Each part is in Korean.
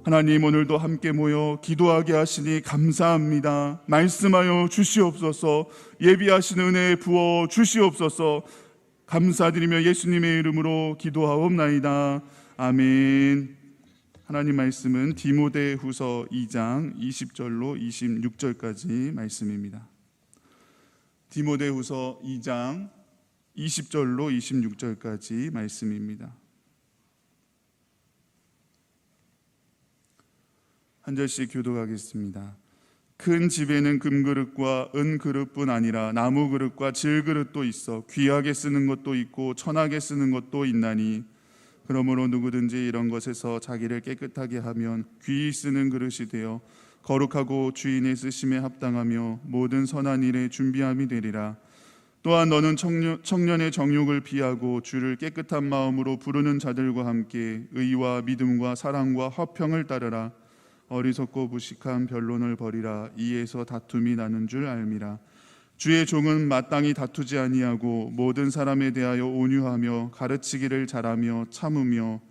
하나님, 오늘도 함께 모여 기도하게 하시니 감사합니다. 말씀하여 주시옵소서. 예비하신 은혜 부어 주시옵소서. 감사드리며 예수님의 이름으로 기도하옵나이다. 아멘. 하나님 말씀은 디모데후서 2장 20절로 26절까지 말씀입니다. 디모데후서 2장 20절로 26절까지 말씀입니다. 한 절씩 교독하겠습니다. 큰 집에는 금그릇과 은그릇뿐 아니라 나무그릇과 질그릇도 있어 귀하게 쓰는 것도 있고 천하게 쓰는 것도 있나니, 그러므로 누구든지 이런 것에서 자기를 깨끗하게 하면 귀히 쓰는 그릇이 되어 거룩하고 주인의 쓰심에 합당하며 모든 선한 일에 준비함이 되리라. 또한 너는 청년의 정욕을 피하고 주를 깨끗한 마음으로 부르는 자들과 함께 의와 믿음과 사랑과 화평을 따르라. 어리석고 무식한 변론을 버리라. 이에서 다툼이 나는 줄 알미라. 주의 종은 마땅히 다투지 아니하고 모든 사람에 대하여 온유하며 가르치기를 잘하며 참으며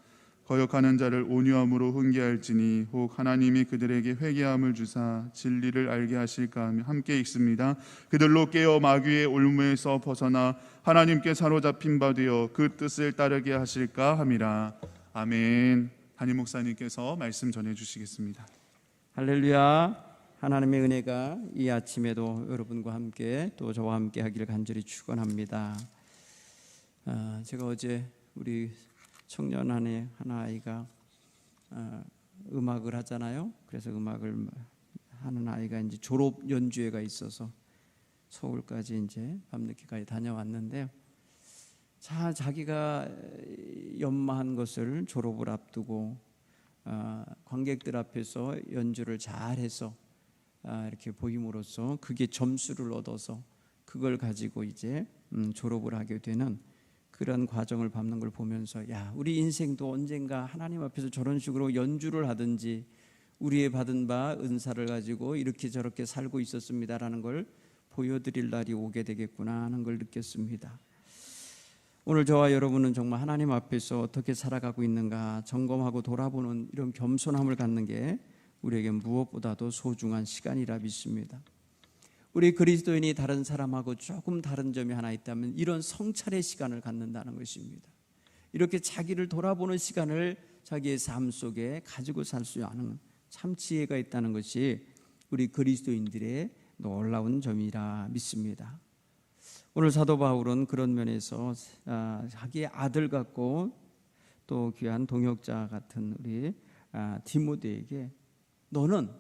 거역하는 자를 온유함으로 훈계할지니, 혹 하나님이 그들에게 회개함을 주사 진리를 알게 하실까 하며 함께 읽습니다. 그들로 깨어 마귀의 올무에서 벗어나 하나님께 사로잡힌 바 되어 그 뜻을 따르게 하실까 함이라. 아멘. 담임 목사님께서 말씀 전해주시겠습니다. 할렐루야. 하나님의 은혜가 이 아침에도 여러분과 함께 또 저와 함께 하기를 간절히 축원합니다. 제가 어제 우리 청년 한 아이가 음악을 하잖아요. 그래서 음악을 하는 아이가 이제 졸업 연주회가 있어서 서울까지 이제 밤늦게까지 다녀왔는데요. 자기가 연마한 것을 졸업을 앞두고 관객들 앞에서 연주를 잘해서 이렇게 보임으로써 그게 점수를 얻어서 그걸 가지고 이제 졸업을 하게 되는 그런 과정을 밟는 걸 보면서, 야, 우리 인생도 언젠가 하나님 앞에서 저런 식으로 연주를 하든지 우리의 받은 바 은사를 가지고 이렇게 저렇게 살고 있었습니다라는 걸 보여드릴 날이 오게 되겠구나 하는 걸 느꼈습니다. 오늘 저와 여러분은 정말 하나님 앞에서 어떻게 살아가고 있는가 점검하고 돌아보는 이런 겸손함을 갖는 게 우리에게 무엇보다도 소중한 시간이라 믿습니다. 우리 그리스도인이 다른 사람하고 조금 다른 점이 하나 있다면 이런 성찰의 시간을 갖는다는 것입니다. 이렇게 자기를 돌아보는 시간을 자기의 삶 속에 가지고 살 수 있는 참 지혜가 있다는 것이 우리 그리스도인들의 놀라운 점이라 믿습니다. 오늘 사도 바울은 그런 면에서 자기의 아들 같고 또 귀한 동역자 같은 우리 디모데에게 너는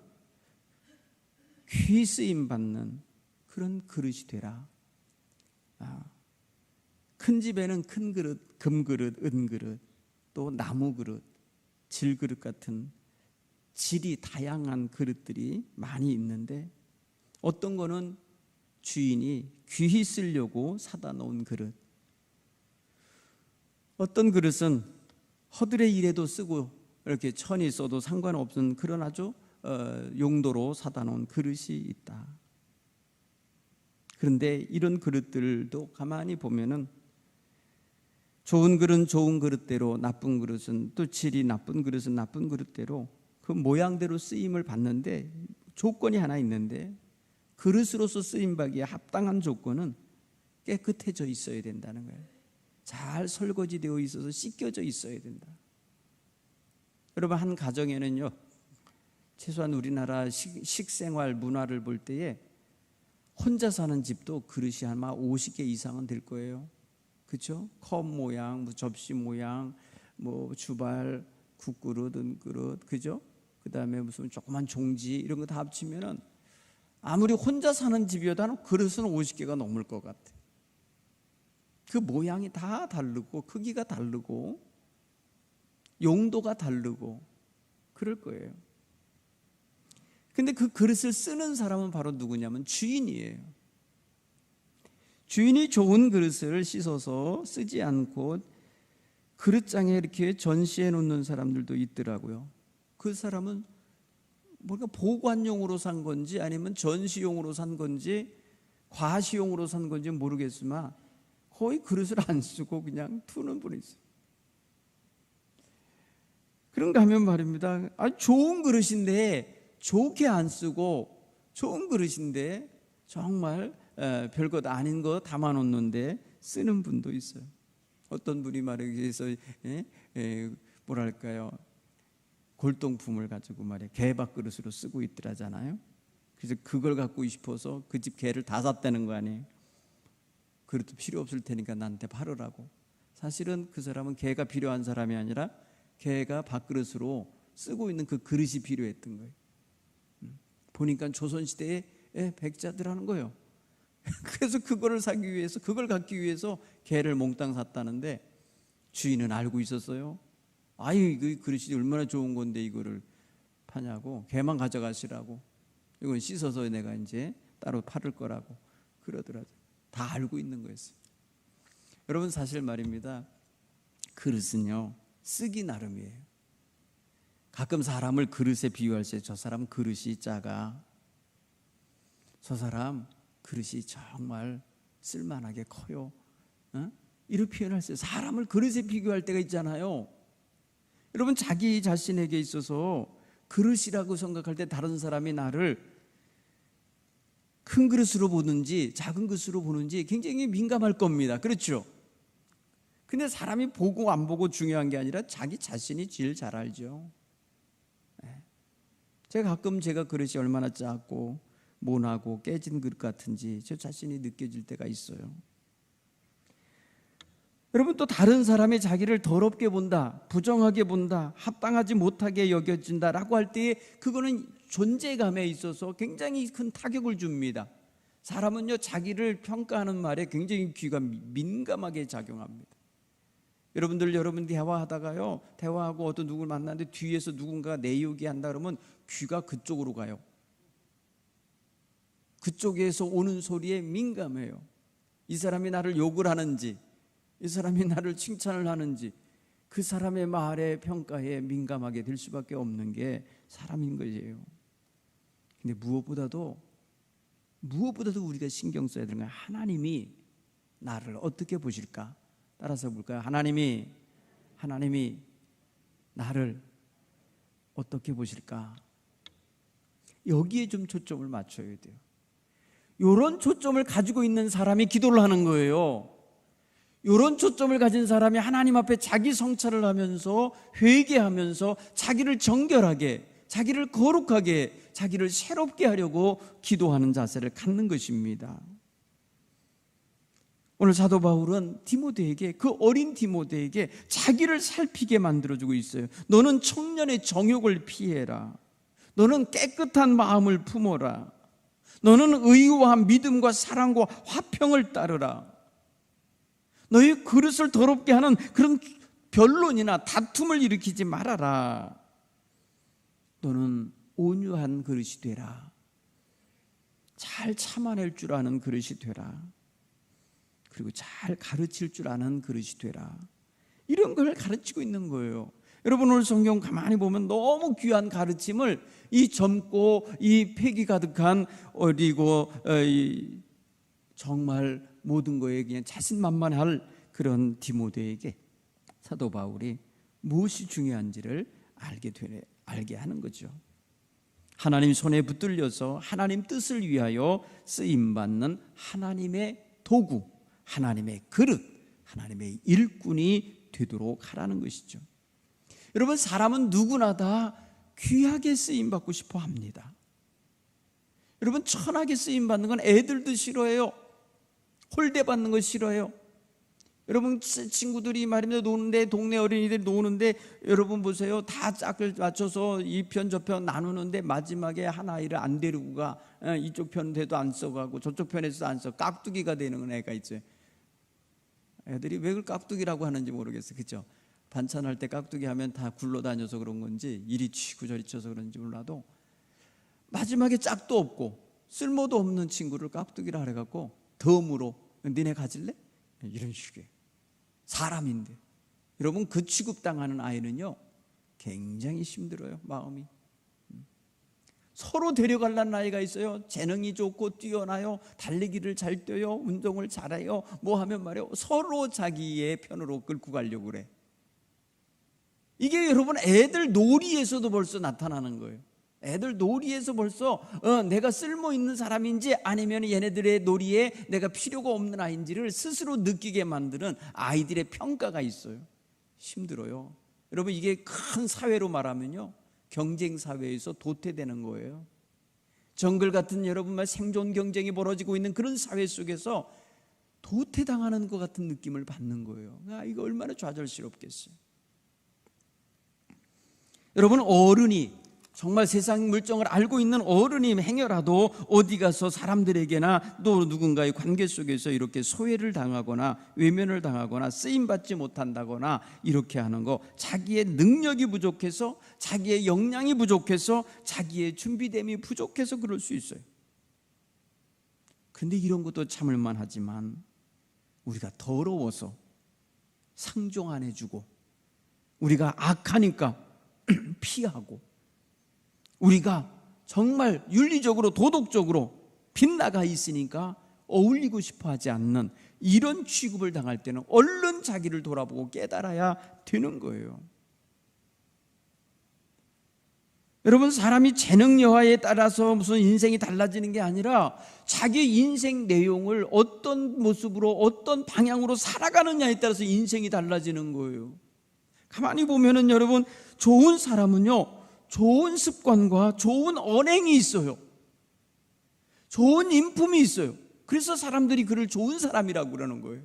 귀히 쓰임 받는 그런 그릇이 되라. 큰 집에는 큰 그릇, 금그릇, 은그릇, 또 나무그릇, 질그릇 같은 질이 다양한 그릇들이 많이 있는데, 어떤 거는 주인이 귀히 쓰려고 사다 놓은 그릇, 어떤 그릇은 허들의 일에도 쓰고 이렇게 천이 써도 상관없는 그런 아주 용도로 사다 놓은 그릇이 있다. 그런데 이런 그릇들도 가만히 보면은 좋은 그릇은 좋은 그릇대로, 나쁜 그릇은 또 질이 나쁜 그릇은 나쁜 그릇대로 그 모양대로 쓰임을 받는데, 조건이 하나 있는데 그릇으로서 쓰임받기에 합당한 조건은 깨끗해져 있어야 된다는 거예요. 잘 설거지되어 있어서 씻겨져 있어야 된다. 여러분, 한 가정에는요, 최소한 우리나라 식생활 문화를 볼 때에 혼자 사는 집도 그릇이 아마 50개 이상은 될 거예요. 그렇죠? 컵 모양, 접시 모양, 주발, 국그릇, 은그릇, 그죠? 그 다음에 무슨 조그만 종지 이런 거 다 합치면은 아무리 혼자 사는 집이어도 그릇은 50개가 넘을 것 같아. 그 모양이 다 다르고 크기가 다르고 용도가 다르고 그럴 거예요. 근데 그 그릇을 쓰는 사람은 바로 누구냐면 주인이에요. 주인이 좋은 그릇을 씻어서 쓰지 않고 그릇장에 이렇게 전시해 놓는 사람들도 있더라고요. 그 사람은 뭔가 보관용으로 산 건지 아니면 전시용으로 산 건지 과시용으로 산 건지 모르겠지만 거의 그릇을 안 쓰고 그냥 두는 분이 있어요. 그런가 하면 말입니다. 좋은 그릇인데 좋게 안 쓰고, 좋은 그릇인데 정말 별것 아닌 거 담아놓는데 쓰는 분도 있어요. 어떤 분이 말해서 뭐랄까요, 골동품을 가지고 말이야 개밥 그릇으로 쓰고 있더라잖아요. 그래서 그걸 갖고 싶어서 그 집 개를 다 샀다는 거 아니에요. 그릇도 필요 없을 테니까 나한테 팔으라고. 사실은 그 사람은 개가 필요한 사람이 아니라 개가 밥그릇으로 쓰고 있는 그 그릇이 필요했던 거예요. 보니까 조선시대에 백자들 하는 거예요. 그래서 그거를 사기 위해서, 그걸 갖기 위해서 개를 몽땅 샀다는데 주인은 알고 있었어요. 아이, 그 그릇이 얼마나 좋은 건데 이거를 파냐고, 개만 가져가시라고, 이건 씻어서 내가 이제 따로 팔을 거라고 그러더라고요. 다 알고 있는 거였어요. 여러분, 사실 말입니다, 그릇은요 쓰기 나름이에요. 가끔 사람을 그릇에 비유할 때 저 사람 그릇이 작아, 저 사람 그릇이 정말 쓸만하게 커요, 이렇게 표현할 때 사람을 그릇에 비교할 때가 있잖아요. 여러분, 자기 자신에게 있어서 그릇이라고 생각할 때 다른 사람이 나를 큰 그릇으로 보는지 작은 그릇으로 보는지 굉장히 민감할 겁니다. 그렇죠? 근데 사람이 보고 안 보고 중요한 게 아니라 자기 자신이 제일 잘 알죠. 제가 그릇이 얼마나 작고 모나고 깨진 그릇 같은지 저 자신이 느껴질 때가 있어요. 여러분, 또 다른 사람이 자기를 더럽게 본다, 부정하게 본다, 합당하지 못하게 여겨진다라고 할 때 그거는 존재감에 있어서 굉장히 큰 타격을 줍니다. 사람은요 자기를 평가하는 말에 굉장히 귀가 민감하게 작용합니다. 여러분 대화하다가요, 대화하고 어떤 누구를 만났는데 뒤에서 누군가가 내 얘기한다 그러면 귀가 그쪽으로 가요. 그쪽에서 오는 소리에 민감해요. 이 사람이 나를 욕을 하는지, 이 사람이 나를 칭찬을 하는지, 그 사람의 말에 평가에 민감하게 될 수밖에 없는 게 사람인 거예요. 근데 무엇보다도 우리가 신경 써야 되는 건 하나님이 나를 어떻게 보실까? 따라서 볼까요? 하나님이 나를 어떻게 보실까? 여기에 좀 초점을 맞춰야 돼요. 이런 초점을 가지고 있는 사람이 기도를 하는 거예요. 이런 초점을 가진 사람이 하나님 앞에 자기 성찰을 하면서 회개하면서 자기를 정결하게, 자기를 거룩하게, 자기를 새롭게 하려고 기도하는 자세를 갖는 것입니다. 오늘 사도 바울은 디모데에게, 그 어린 디모데에게 자기를 살피게 만들어주고 있어요. 너는 청년의 정욕을 피해라. 너는 깨끗한 마음을 품어라. 너는 의와 믿음과 사랑과 화평을 따르라. 너희 그릇을 더럽게 하는 그런 변론이나 다툼을 일으키지 말아라. 너는 온유한 그릇이 되라. 잘 참아낼 줄 아는 그릇이 되라. 그리고 잘 가르칠 줄 아는 그릇이 되라. 이런 걸 가르치고 있는 거예요. 여러분, 오늘 성경 가만히 보면 너무 귀한 가르침을 이 젊고 이 패기 가득한 어리고 정말 모든 거에 그냥 자신만만할 그런 디모데에게 사도 바울이 무엇이 중요한지를 알게 하는 거죠. 하나님 손에 붙들려서 하나님 뜻을 위하여 쓰임받는 하나님의 도구, 하나님의 그릇, 하나님의 일꾼이 되도록 하라는 것이죠. 여러분, 사람은 누구나 다 귀하게 쓰임받고 싶어 합니다. 여러분, 천하게 쓰임받는 건 애들도 싫어해요. 홀대받는 거 싫어해요. 여러분, 친구들이 말입니다 노는데, 동네 어린이들이 노는데 여러분 보세요, 다 짝을 맞춰서 이 편 저 편 나누는데 마지막에 한 아이를 안 데리고 가. 이쪽 편에도 안 써가고 저쪽 편에서도 안 써. 깍두기가 되는 애가 있어요. 애들이 왜 그걸 깍두기라고 하는지 모르겠어요. 그렇죠? 반찬할 때 깍두기 하면 다 굴러다녀서 그런 건지 이리 치고 저리 쳐서 그런지 몰라도 마지막에 짝도 없고 쓸모도 없는 친구를 깍두기라 그래갖고 덤으로 니네 가질래? 이런 식이에요. 사람인데. 여러분, 그 취급당하는 아이는요 굉장히 힘들어요. 마음이. 서로 데려가려는 아이가 있어요. 재능이 좋고 뛰어나요. 달리기를 잘 뛰어요. 운동을 잘해요. 뭐 하면 말이에요, 서로 자기의 편으로 끌고 가려고 그래. 이게 여러분 애들 놀이에서도 벌써 나타나는 거예요. 애들 놀이에서 벌써 내가 쓸모 있는 사람인지 아니면 얘네들의 놀이에 내가 필요가 없는 아이인지를 스스로 느끼게 만드는 아이들의 평가가 있어요. 힘들어요. 여러분 이게 큰 사회로 말하면요, 경쟁 사회에서 도태되는 거예요. 정글 같은 여러분만 생존 경쟁이 벌어지고 있는 그런 사회 속에서 도태당하는 것 같은 느낌을 받는 거예요. 이거 얼마나 좌절스럽겠어요. 여러분 어른이 정말 세상 물정을 알고 있는 어른이 행여라도 어디 가서 사람들에게나 또 누군가의 관계 속에서 이렇게 소외를 당하거나 외면을 당하거나 쓰임받지 못한다거나 이렇게 하는 거, 자기의 능력이 부족해서, 자기의 역량이 부족해서, 자기의 준비됨이 부족해서 그럴 수 있어요. 그런데 이런 것도 참을만 하지만 우리가 더러워서 상종 안 해주고, 우리가 악하니까 피하고, 우리가 정말 윤리적으로 도덕적으로 빗나가 있으니까 어울리고 싶어 하지 않는 이런 취급을 당할 때는 얼른 자기를 돌아보고 깨달아야 되는 거예요. 여러분 사람이 재능 여하에 따라서 무슨 인생이 달라지는 게 아니라 자기 인생 내용을 어떤 모습으로 어떤 방향으로 살아가느냐에 따라서 인생이 달라지는 거예요. 가만히 보면은 여러분 좋은 사람은요, 좋은 습관과 좋은 언행이 있어요. 좋은 인품이 있어요. 그래서 사람들이 그를 좋은 사람이라고 그러는 거예요.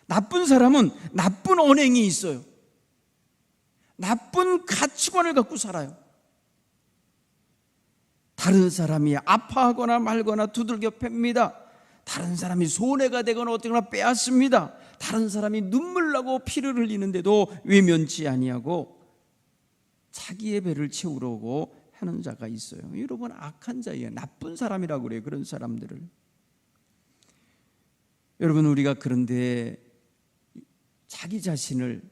나쁜 사람은 나쁜 언행이 있어요. 나쁜 가치관을 갖고 살아요. 다른 사람이 아파하거나 말거나 두들겨 팹니다. 다른 사람이 손해가 되거나 어쩌거나 빼앗습니다. 다른 사람이 눈물 나고 피를 흘리는데도 외면치 아니하고 자기의 배를 채우러 오고 하는 자가 있어요. 여러분 악한 자예요. 나쁜 사람이라고 그래요. 그런 사람들을. 여러분 우리가 그런데 자기 자신을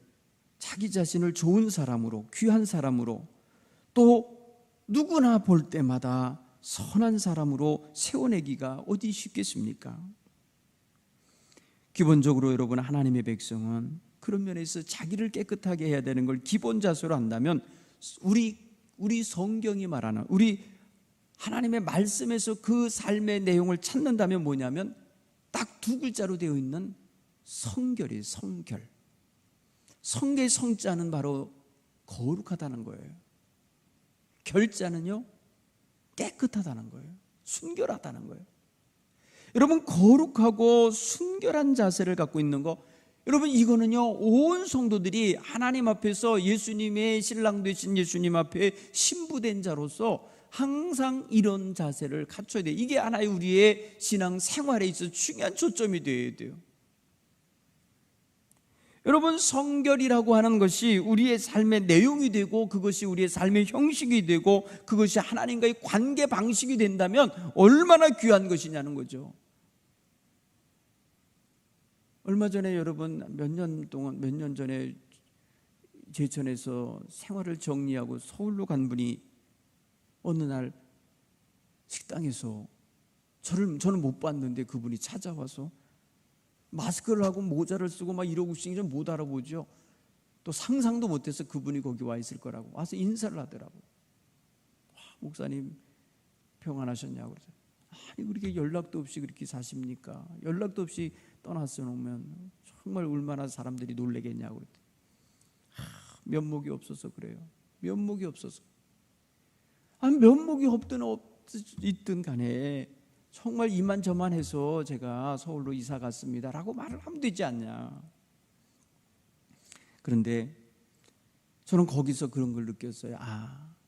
좋은 사람으로, 귀한 사람으로, 또 누구나 볼 때마다 선한 사람으로 세워내기가 어디 쉽겠습니까? 기본적으로 여러분 하나님의 백성은 그런 면에서 자기를 깨끗하게 해야 되는 걸 기본 자세로 한다면, 우리 성경이 말하는, 우리 하나님의 말씀에서 그 삶의 내용을 찾는다면 뭐냐면 딱 두 글자로 되어 있는 성결이에요. 성결. 성의 성자는 바로 거룩하다는 거예요. 결자는요 깨끗하다는 거예요. 순결하다는 거예요. 여러분 거룩하고 순결한 자세를 갖고 있는 거, 여러분 이거는요 온 성도들이 하나님 앞에서 예수님의 신랑 되신 예수님 앞에 신부된 자로서 항상 이런 자세를 갖춰야 돼요. 이게 하나의 우리의 신앙 생활에 있어서 중요한 초점이 되어야 돼요. 여러분 성결이라고 하는 것이 우리의 삶의 내용이 되고, 그것이 우리의 삶의 형식이 되고, 그것이 하나님과의 관계 방식이 된다면 얼마나 귀한 것이냐는 거죠. 얼마 전에 여러분 몇 년 전에 제천에서 생활을 정리하고 서울로 간 분이 어느 날 식당에서 저는 못 봤는데 그분이 찾아와서 마스크를 하고 모자를 쓰고 막 이러고 있으니 좀 못 알아보죠. 또 상상도 못해서 그분이 거기 와 있을 거라고 와서 인사를 하더라고. 목사님 평안하셨냐고 그러죠. 아니 그렇게 연락도 없이 그렇게 사십니까? 연락도 없이 떠났어 놓으면 정말 얼마나 사람들이 놀래겠냐고 그랬더니 면목이 없어서 그래요. 면목이 없어서. 아니 면목이 있든 간에 정말 이만저만 해서 제가 서울로 이사 갔습니다라고 말을 하면 되지 않냐. 그런데 저는 거기서 그런 걸 느꼈어요.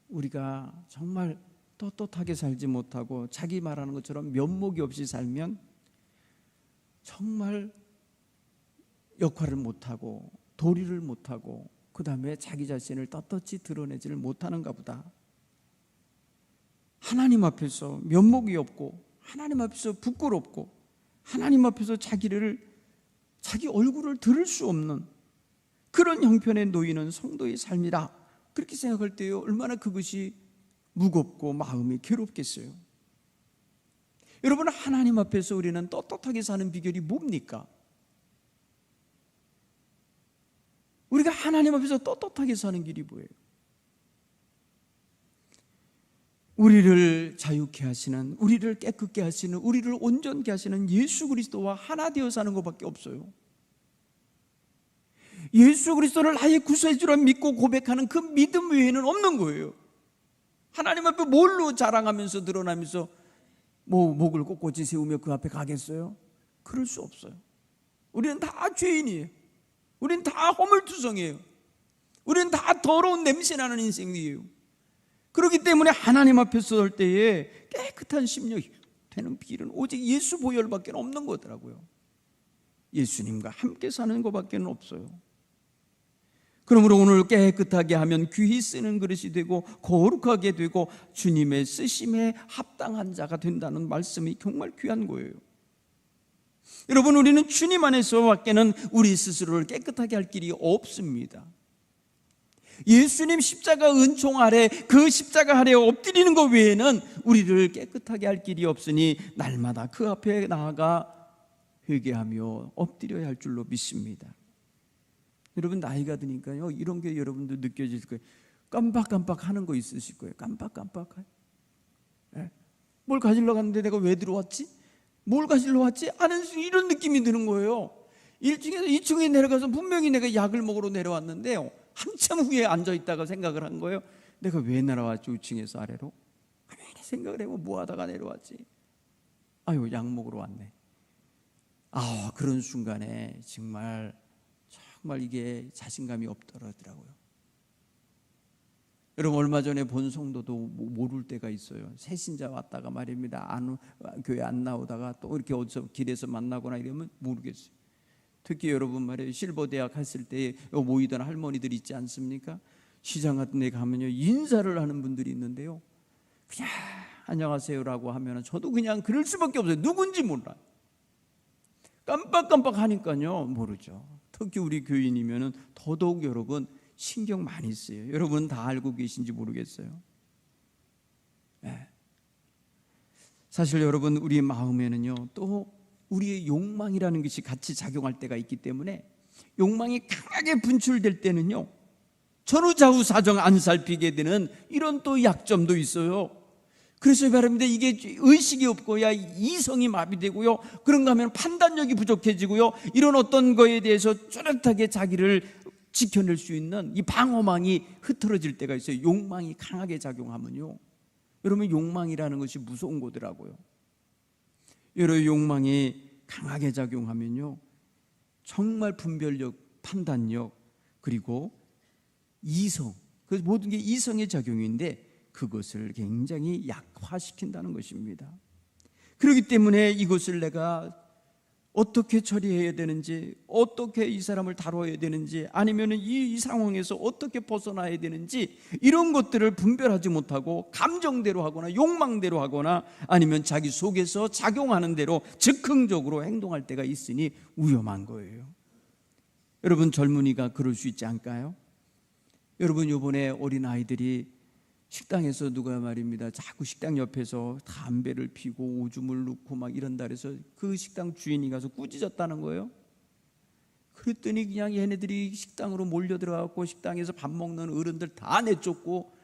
우리가 정말 떳떳하게 살지 못하고 자기 말하는 것처럼 면목이 없이 살면 정말 역할을 못하고 도리를 못하고 그 다음에 자기 자신을 떳떳이 드러내지를 못하는가 보다. 하나님 앞에서 면목이 없고, 하나님 앞에서 부끄럽고, 하나님 앞에서 자기 얼굴을 들을 수 없는 그런 형편에 놓이는 성도의 삶이다. 그렇게 생각할 때요 얼마나 그것이 무겁고 마음이 괴롭겠어요. 여러분 하나님 앞에서 우리는 떳떳하게 사는 비결이 뭡니까? 우리가 하나님 앞에서 떳떳하게 사는 길이 뭐예요? 우리를 자유케 하시는, 우리를 깨끗게 하시는, 우리를 온전케 하시는 예수 그리스도와 하나 되어 사는 것밖에 없어요. 예수 그리스도를 나의 구세주라 믿고 고백하는 그 믿음 외에는 없는 거예요. 하나님 앞에 뭘로 자랑하면서 드러나면서 목을 꼿꼿이 세우며 그 앞에 가겠어요? 그럴 수 없어요. 우리는 다 죄인이에요. 우리는 다 허물투성이에요. 우리는 다 더러운 냄새나는 인생이에요. 그렇기 때문에 하나님 앞에 설 때에 깨끗한 심령이 되는 길은 오직 예수 보혈밖에 없는 거더라고요. 예수님과 함께 사는 것밖에 없어요. 그러므로 오늘 깨끗하게 하면 귀히 쓰는 그릇이 되고 거룩하게 되고 주님의 쓰심에 합당한 자가 된다는 말씀이 정말 귀한 거예요. 여러분, 우리는 주님 안에서밖에는 우리 스스로를 깨끗하게 할 길이 없습니다. 예수님 십자가 은총 아래, 그 십자가 아래 엎드리는 것 외에는 우리를 깨끗하게 할 길이 없으니 날마다 그 앞에 나아가 회개하며 엎드려야 할 줄로 믿습니다. 여러분, 나이가 드니까요, 이런 게 여러분들 느껴질 거예요. 깜빡깜빡 하는 거 있으실 거예요. 깜빡깜빡. 뭘 가지러 갔는데 내가 왜 들어왔지? 뭘 가지러 왔지? 하는 이런 느낌이 드는 거예요. 1층에서 2층에 내려가서 분명히 내가 약을 먹으러 내려왔는데요, 한참 후에 앉아있다가 생각을 한 거예요. 내가 왜 내려왔지? 2층에서 아래로? 가만히 생각을 해보면 뭐 하다가 내려왔지? 아유, 약 먹으러 왔네. 그런 순간에 정말 이게 자신감이 없더라고요. 여러분, 얼마 전에 본 성도도 모를 때가 있어요. 새신자 왔다가 말입니다, 교회 안 나오다가 또 이렇게 어디서 길에서 만나거나 이러면 모르겠어요. 특히 여러분 말이에요, 실버대학 갔을 때 모이던 할머니들 있지 않습니까? 시장 같은 데 가면요, 인사를 하는 분들이 있는데요, 그냥 안녕하세요라고 하면 저도 그냥 그럴 수밖에 없어요. 누군지 몰라요. 깜빡깜빡 하니까요 모르죠. 특히 우리 교인이면은 더더욱 여러분 신경 많이 쓰여요. 여러분 다 알고 계신지 모르겠어요. 네. 사실 여러분, 우리 마음에는요 또 우리의 욕망이라는 것이 같이 작용할 때가 있기 때문에, 욕망이 강하게 분출될 때는요 전후좌우 사정 안 살피게 되는 이런 또 약점도 있어요. 그래서 말합니다, 이게 의식이 없고야 이성이 마비되고요, 그런가 하면 판단력이 부족해지고요, 이런 어떤 거에 대해서 뚜렷하게 자기를 지켜낼 수 있는 이 방어망이 흐트러질 때가 있어요. 욕망이 강하게 작용하면요. 여러분, 욕망이라는 것이 무서운 거더라고요. 여러 욕망이 강하게 작용하면요 정말 분별력, 판단력, 그리고 이성, 그 모든 게 이성의 작용인데 그것을 굉장히 약화시킨다는 것입니다. 그렇기 때문에 이것을 내가 어떻게 처리해야 되는지, 어떻게 이 사람을 다뤄야 되는지, 아니면 이 상황에서 어떻게 벗어나야 되는지, 이런 것들을 분별하지 못하고 감정대로 하거나 욕망대로 하거나 아니면 자기 속에서 작용하는 대로 즉흥적으로 행동할 때가 있으니 위험한 거예요. 여러분, 젊은이가 그럴 수 있지 않을까요? 여러분, 이번에 어린아이들이 식당에서 누가 말입니다, 자꾸 식당 옆에서 담배를 피고 오줌을 넣고 막 이런다 그래서 그 식당 주인이 가서 꾸짖었다는 거예요. 그랬더니 그냥 얘네들이 식당으로 몰려 들어가고 식당에서 밥 먹는 어른들 다 내쫓고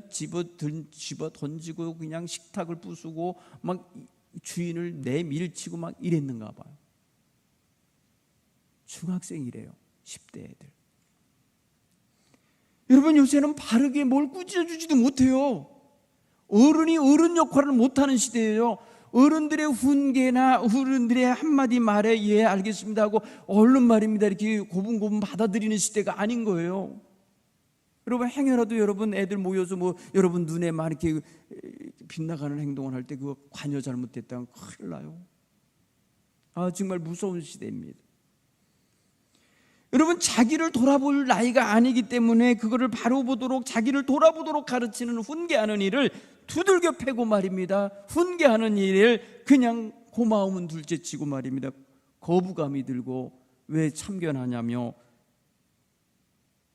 집어 던지고 그냥 식탁을 부수고 막 주인을 내밀치고 막 이랬는가 봐요. 중학생이래요. 10대 애들. 여러분, 요새는 바르게 뭘 꾸짖어주지도 못해요. 어른이 어른 역할을 못하는 시대예요. 어른들의 훈계나 어른들의 한마디 말에 예 알겠습니다 하고 얼른 말입니다 이렇게 고분고분 받아들이는 시대가 아닌 거예요. 여러분, 행여라도 여러분 애들 모여서 여러분 눈에 막 이렇게 빗나가는 행동을 할 때 그거 관여 잘못됐다면 큰일 나요. 정말 무서운 시대입니다. 여러분, 자기를 돌아볼 나이가 아니기 때문에 그거를 바로 보도록, 자기를 돌아보도록 가르치는 훈계하는 일을 두들겨 패고 말입니다, 훈계하는 일을 그냥 고마움은 둘째치고 말입니다, 거부감이 들고 왜 참견하냐며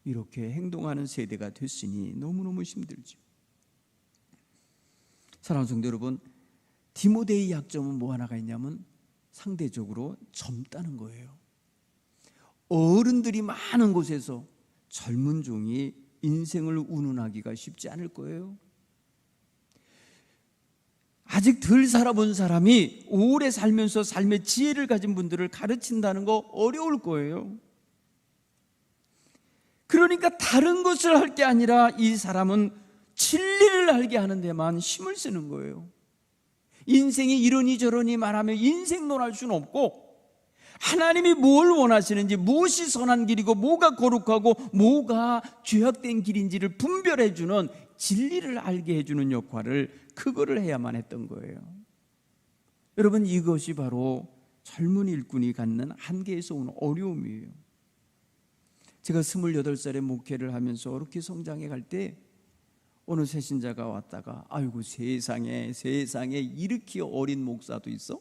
이렇게 행동하는 세대가 됐으니 너무너무 힘들죠. 사랑하는 성도 여러분, 디모데의 약점은 뭐 하나가 있냐면 상대적으로 젊다는 거예요. 어른들이 많은 곳에서 젊은 종이 인생을 운운하기가 쉽지 않을 거예요. 아직 덜 살아본 사람이 오래 살면서 삶의 지혜를 가진 분들을 가르친다는 거 어려울 거예요. 그러니까 다른 것을 할 게 아니라 이 사람은 진리를 알게 하는 데만 힘을 쓰는 거예요. 인생이 이러니 저러니 말하며 인생론할 수는 없고, 하나님이 뭘 원하시는지, 무엇이 선한 길이고 뭐가 거룩하고 뭐가 죄악된 길인지를 분별해주는, 진리를 알게 해주는 역할을, 그거를 해야만 했던 거예요. 여러분, 이것이 바로 젊은 일꾼이 갖는 한계에서 오는 어려움이에요. 제가 28살에 목회를 하면서 그렇게 성장해 갈 때 어느 새신자가 왔다가, 아이고 세상에 이렇게 어린 목사도 있어?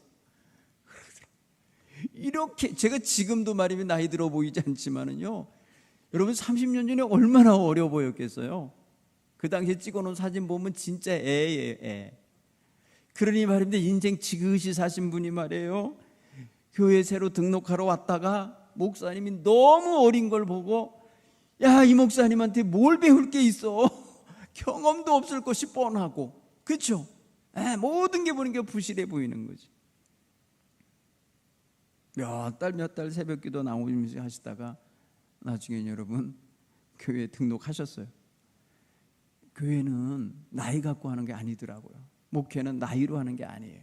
이렇게, 제가 지금도 말이면 나이 들어 보이지 않지만은요, 여러분 30년 전에 얼마나 어려 보였겠어요. 그 당시에 찍어놓은 사진 보면 진짜 애예요, 애. 그러니 말입니다, 인생 지그시 사신 분이 말이에요, 교회 새로 등록하러 왔다가 목사님이 너무 어린 걸 보고, 야, 이 목사님한테 뭘 배울 게 있어? 경험도 없을 것이 뻔하고, 그렇죠? 모든 게 보는 게 부실해 보이는 거지. 몇 달 새벽기도 나오면서 하시다가 나중에 여러분 교회에 등록하셨어요. 교회는 나이 갖고 하는 게 아니더라고요. 목회는 나이로 하는 게 아니에요.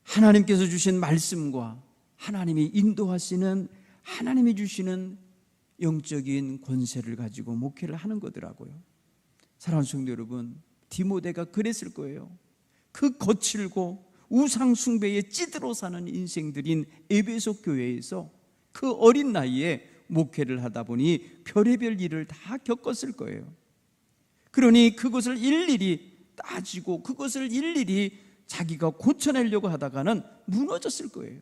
하나님께서 주신 말씀과 하나님이 인도하시는, 하나님이 주시는 영적인 권세를 가지고 목회를 하는 거더라고요. 사랑하는 성도 여러분, 디모데가 그랬을 거예요. 그 거칠고 우상 숭배에 찌들어 사는 인생들인 에베소 교회에서 그 어린 나이에 목회를 하다 보니 별의별 일을 다 겪었을 거예요. 그러니 그것을 일일이 따지고 그것을 일일이 자기가 고쳐내려고 하다가는 무너졌을 거예요.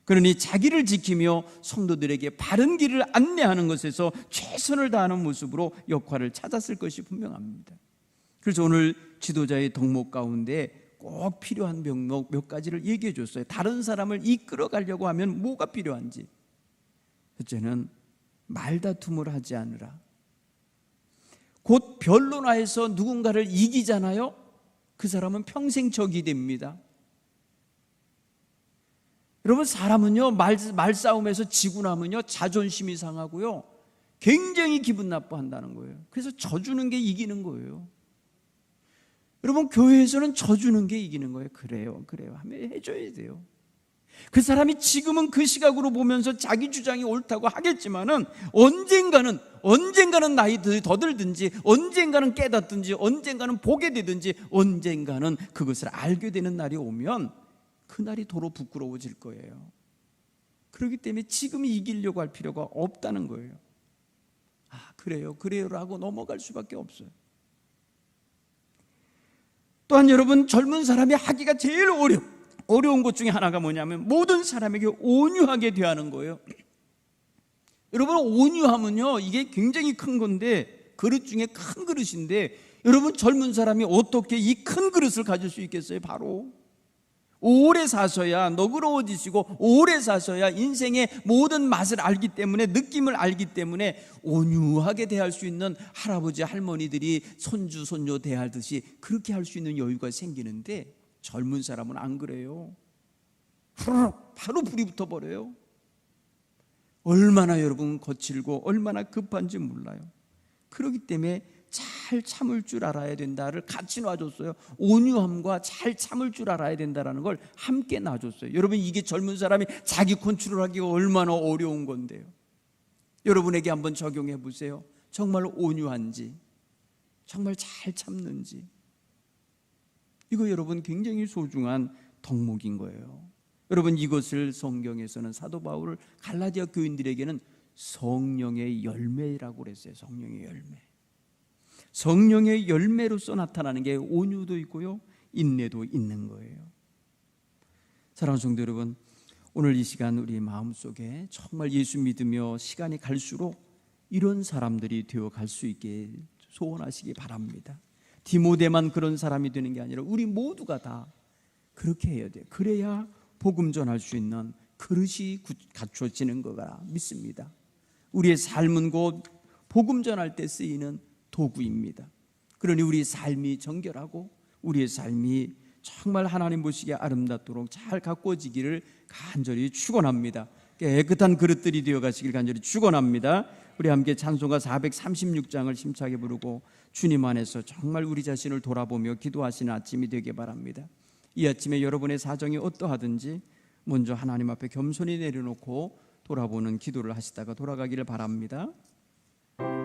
그러니 자기를 지키며 성도들에게 바른 길을 안내하는 것에서 최선을 다하는 모습으로 역할을 찾았을 것이 분명합니다. 그래서 오늘 지도자의 덕목 가운데 꼭 필요한 명목 몇 가지를 얘기해 줬어요. 다른 사람을 이끌어 가려고 하면 뭐가 필요한지. 첫째는 말다툼을 하지 않으라. 곧 변론하여서 누군가를 이기잖아요, 그 사람은 평생 적이 됩니다. 여러분, 사람은요 말싸움에서 지고 나면요 자존심이 상하고요 굉장히 기분 나빠한다는 거예요. 그래서 져주는 게 이기는 거예요. 여러분, 교회에서는 져주는 게 이기는 거예요. 그래요 하면 해줘야 돼요. 그 사람이 지금은 그 시각으로 보면서 자기 주장이 옳다고 하겠지만은 언젠가는 나이 더 들든지, 언젠가는 깨닫든지, 언젠가는 보게 되든지, 언젠가는 그것을 알게 되는 날이 오면 그날이 도로 부끄러워질 거예요. 그렇기 때문에 지금 이기려고 할 필요가 없다는 거예요. 그래요라고 넘어갈 수밖에 없어요. 또한 여러분, 젊은 사람이 하기가 제일 어려운 것 중에 하나가 뭐냐면 모든 사람에게 온유하게 대하는 거예요. 여러분, 온유하면요 이게 굉장히 큰 건데, 그릇 중에 큰 그릇인데, 여러분 젊은 사람이 어떻게 이 큰 그릇을 가질 수 있겠어요? 바로 오래 사셔야 너그러워지시고, 오래 사셔야 인생의 모든 맛을 알기 때문에, 느낌을 알기 때문에 온유하게 대할 수 있는 할아버지 할머니들이 손주 손녀 대하듯이 그렇게 할 수 있는 여유가 생기는데, 젊은 사람은 안 그래요. 바로 불이 붙어버려요. 얼마나 여러분 거칠고 얼마나 급한지 몰라요. 그렇기 때문에 잘 참을 줄 알아야 된다를 같이 놔줬어요. 온유함과 잘 참을 줄 알아야 된다는 걸 함께 놔줬어요. 여러분, 이게 젊은 사람이 자기 컨트롤하기가 얼마나 어려운 건데요. 여러분에게 한번 적용해 보세요. 정말 온유한지, 정말 잘 참는지. 이거 여러분 굉장히 소중한 덕목인 거예요. 여러분, 이것을 성경에서는 사도 바울을 갈라디아 교인들에게는 성령의 열매라고 그랬어요. 성령의 열매. 성령의 열매로서 나타나는 게 온유도 있고요, 인내도 있는 거예요. 사랑하는 성도 여러분, 오늘 이 시간 우리 마음속에 정말 예수 믿으며 시간이 갈수록 이런 사람들이 되어 갈 수 있게 소원하시기 바랍니다. 디모데만 그런 사람이 되는 게 아니라 우리 모두가 다 그렇게 해야 돼요. 그래야 복음 전할 수 있는 그릇이 갖춰지는 거가 믿습니다. 우리의 삶은 곧 복음 전할 때 쓰이는 도구입니다. 그러니 우리 삶이 정결하고 우리의 삶이 정말 하나님 보시기에 아름답도록 잘 가꾸어지기를 간절히 축원합니다. 깨끗한 그릇들이 되어 가시길 간절히 축원합니다. 우리 함께 찬송가 436장을 힘차게 부르고 주님 안에서 정말 우리 자신을 돌아보며 기도하시는 아침이 되길 바랍니다. 이 아침에 여러분의 사정이 어떠하든지 먼저 하나님 앞에 겸손히 내려놓고 돌아보는 기도를 하시다가 돌아가기를 바랍니다.